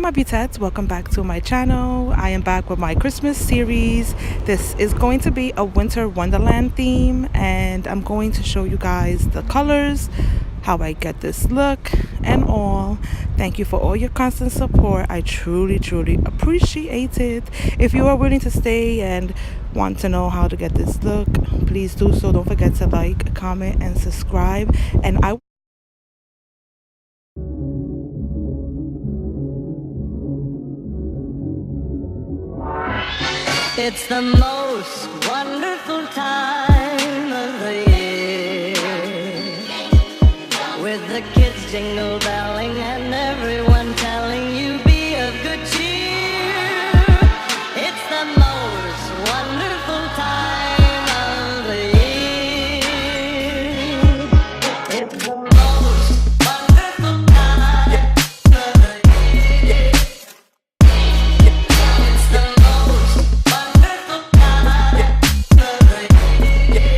my Beautets, welcome back to my channel. I am back with my Christmas series. This is going to be a winter wonderland theme, and I'm going to show you guys the colors, how I get this look and all. Thank you for all your constant support. I truly appreciate it. If you are willing to stay and want to know how to get this look, please do so. Don't forget to like, comment and subscribe, and It's the most wonderful time of the year, with the kids jingle belling and everyone telling you be of good cheer. It's the most wonderful time of the year. It's the most wonderful time of the year. It's the most wonderful time of the year.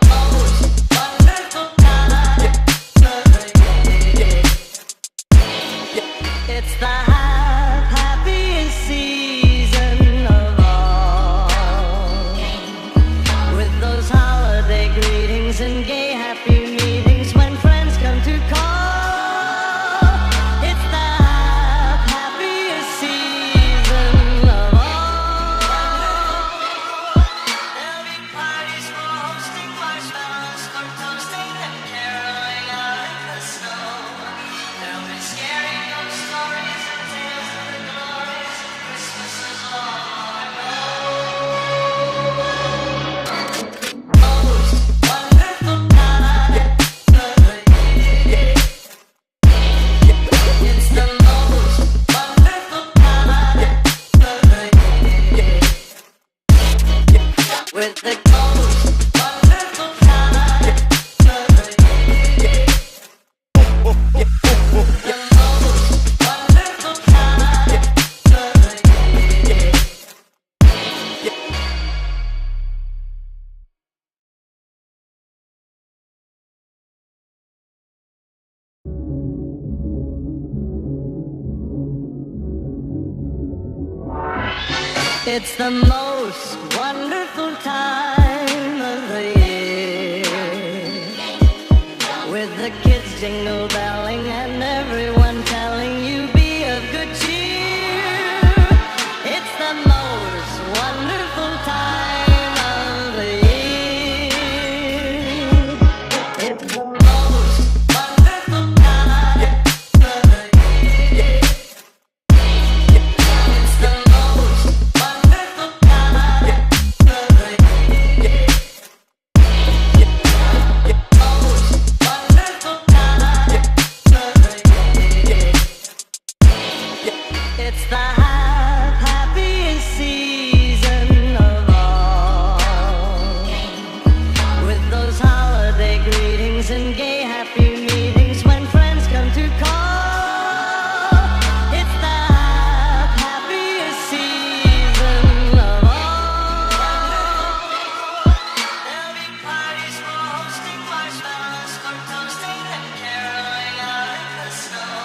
Most wonderful time of the year. It's the happiest season of all, with those holiday greetings and gay happy meetings when friends come to call. It's the happiest season of all. There'll be parties for hosting, marshmallows for toasting, and caroling out in the snow. There'll be scary ghost stories and tales of the glories of Christmases long ago. Most wonderful time of the year. It's the most wonderful time of the year. With the most wonderful time of the year. The most wonderful time of the year. It's the most wonderful time of the year, with the kids jingle belling and everyone telling you be of good cheer. It's the most wonderful time of the year. It's the most wonderful time of the year. It's the most wonderful time of the year. Most wonderful time of the year. It's the happiest season of all, with those holiday greetings and gay happy meetings when friends come to call. It's the happiest season of all. There'll be parties for hosting, marshmallows for toasting, and caroling out in the snow.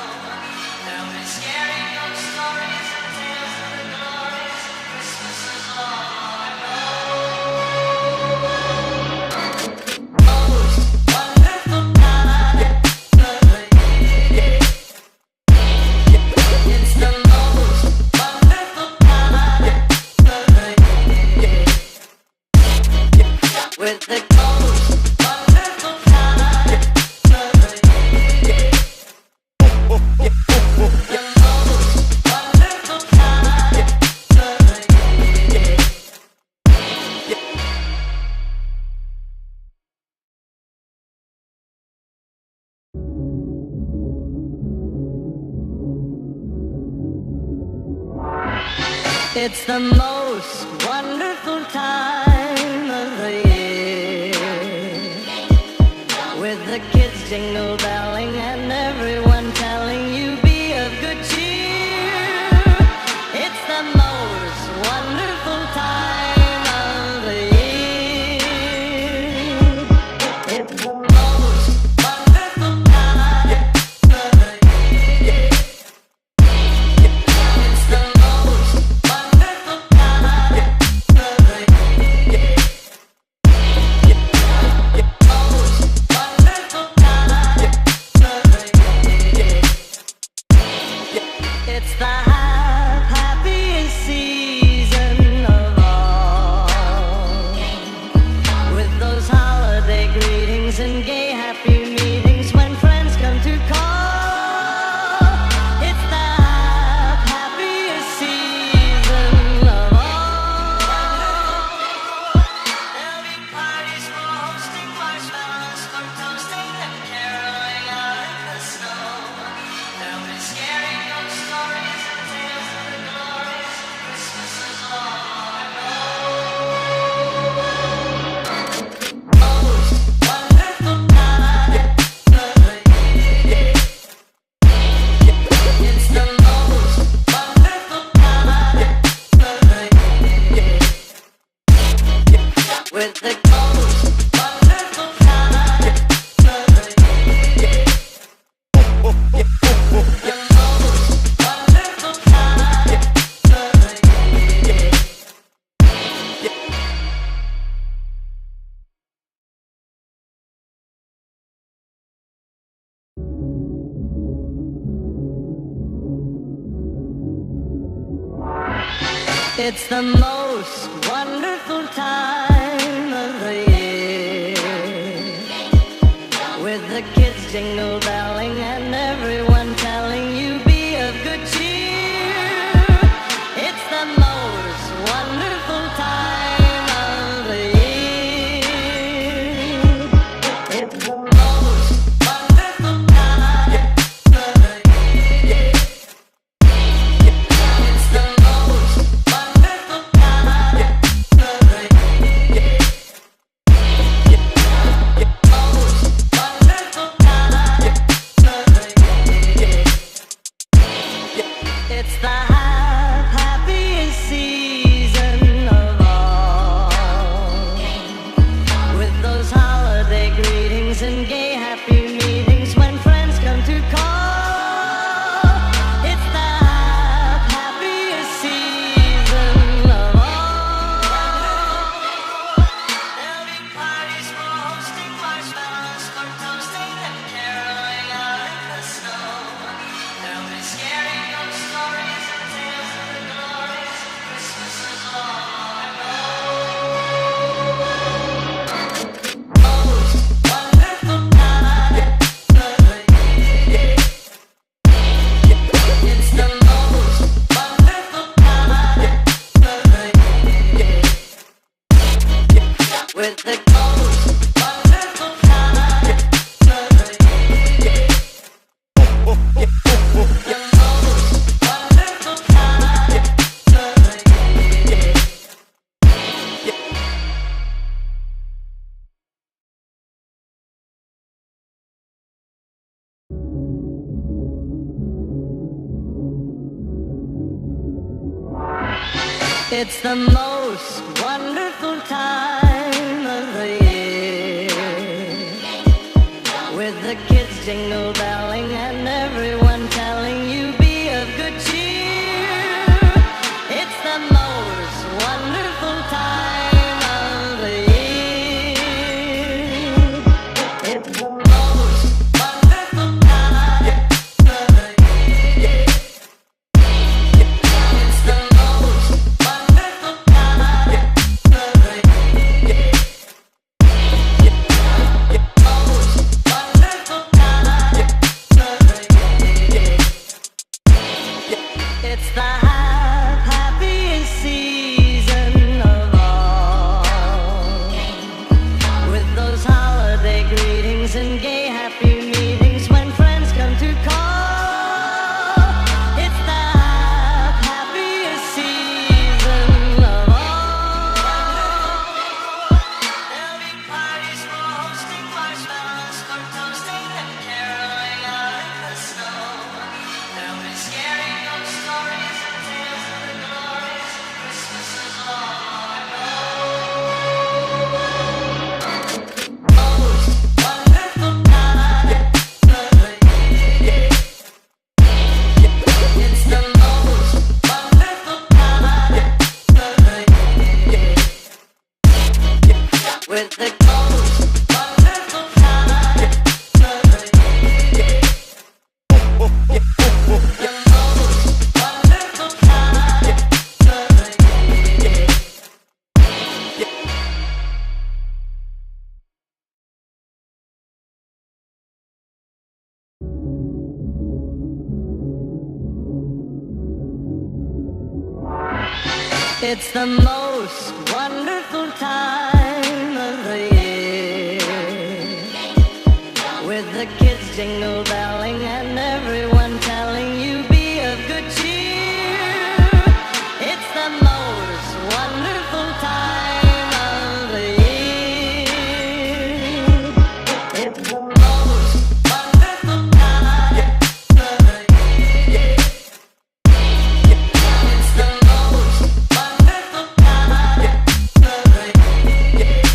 There'll be scary ghost stories and tales of the glories of Christmases long ago. Most wonderful time of the year. It's the most wonderful time of the year. With the most wonderful time of the year. The most wonderful time of the year. It's the most wonderful time of the year, with the kids jingle belling and everyone telling you be of good cheer. It's the most wonderful time of the year. It's the most wonderful time of the year. with the most wonderful time of the year. The most wonderful time of the year. It's the most wonderful time of the year, with the kids jingle belling and everyone telling you be of good cheer. It's the most wonderful time of the year. It's the most wonderful time of the year. It's the most wonderful time of the year. Most wonderful time of the year. It's the happiest season of all, with those holiday greetings and gay happy meetings when friends come to call. It's the happiest season of all. There'll be parties for hosting, marshmallows for toasting, and caroling out in the snow. There'll be scary ghost stories and tales of the glories of Christmases long ago. Most wonderful time of the year. It's the most wonderful time of the year, with the most wonderful time of the year. The most wonderful time of the year. It's the most wonderful time of the year, with the kids jingle belling and everyone telling you be of good cheer. It's the most wonderful time of the year. It's the most wonderful time of the year. It's the most wonderful time of the year. Most wonderful time of the year. It's the happiest season of all, with those holiday greetings and gay happy meetings when friends come to call. It's the happiest season of all. There'll be parties for hosting, marshmallows for toasting, and caroling out in the snow. There'll be scary ghost stories and tales of the glories of Christmases long ago. Most wonderful time of the year. It's the most wonderful time of the year, with the most wonderful time of the year. The most wonderful time of the year. It's the most wonderful time of the year, with the kids jingle belling and everyone telling you be of good cheer. It's the most wonderful time of the year. It's the most wonderful time of the year. It's the most wonderful time of the year.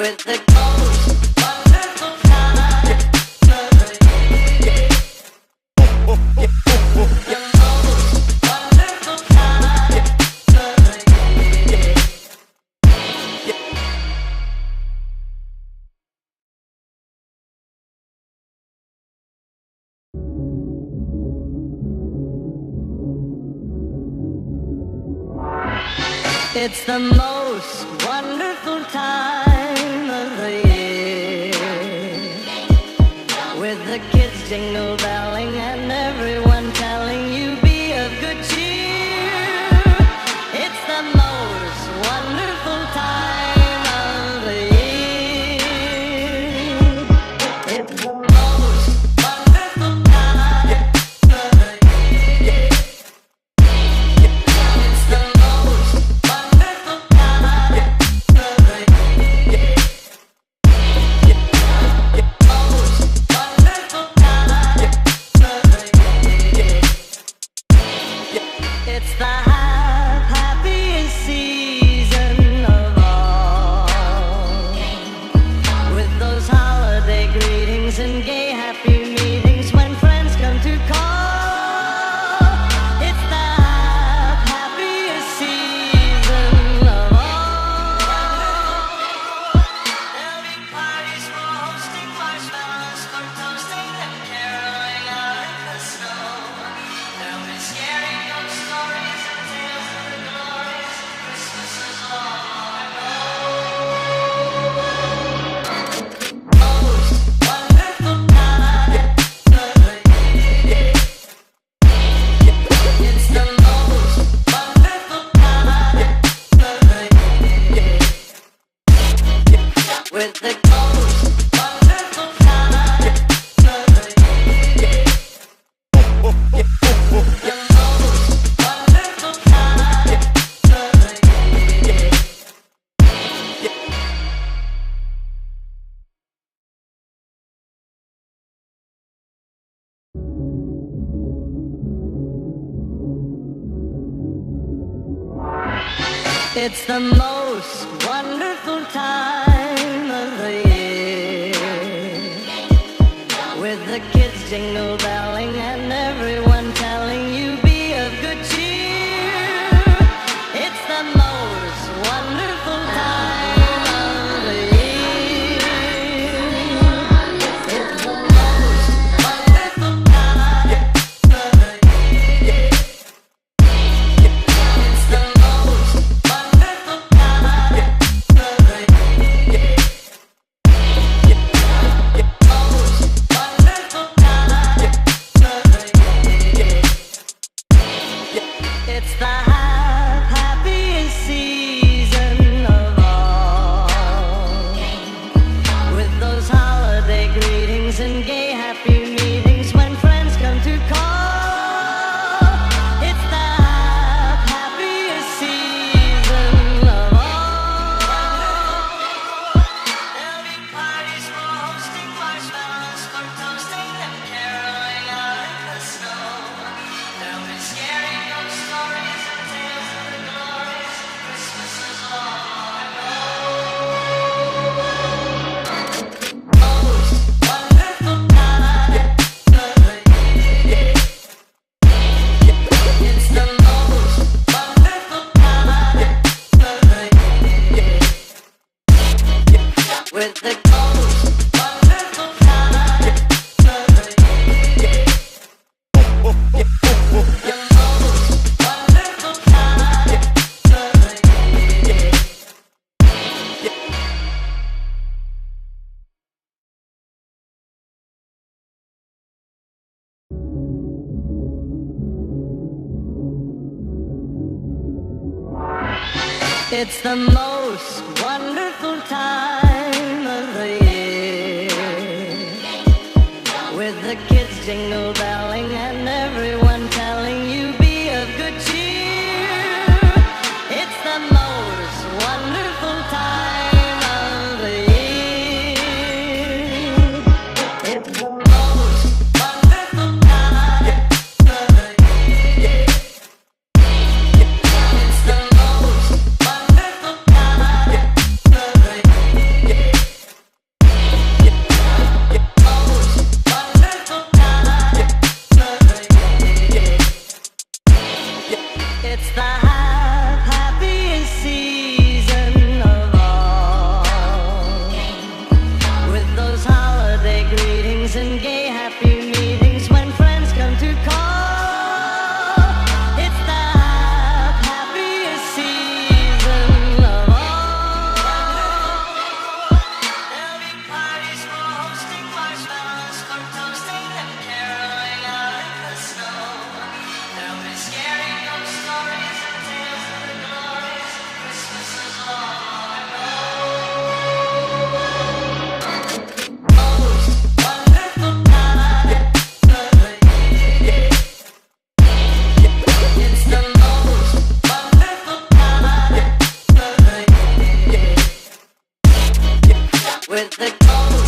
with the most wonderful time of the year. The most wonderful time of the year. It's the most wonderful time of the year, with the kids jingle belling and everyone telling you be of good cheer. It's the most wonderful time of the year. It's the most wonderful time of the year. It's the most wonderful time of the year. Most wonderful time of the year. It's the happiest season of all, with those holiday greetings and gay happy meetings when friends come to call. It's the happiest season of all. There'll be parties for hosting, marshmallows for toasting, and caroling out in the snow. There'll be scary ghost stories and tales of the glories of Christmases long, long ago. Most wonderful time of the year. It's the most wonderful time of the year, with the most wonderful time of the year. The most wonderful time of the year. It's the most wonderful time of the year, with the kids jingle belling and everyone telling you be of good cheer. It's the most wonderful time of the year. It's the most wonderful time of the year. It's the most wonderful time of the year. Most wonderful time of the year. It's the happiest season of all, with those holiday greetings and gay happy meetings when friends come to call. It's the happiest season of all. There'll be parties for hosting, marshmallows for toasting, and caroling out in the snow. There'll be scary ghost stories and tales of the glories of Christmases long, long ago. Most wonderful time of the year. It's the most wonderful time of the year, with the most wonderful time of the year. The most wonderful time of the year. It's the most wonderful time of the year, with the kids jingle belling and everyone telling you be of good cheer. It's the most wonderful time of the year. It's the most wonderful time of the year. It's the most wonderful time of the year. with the ghost.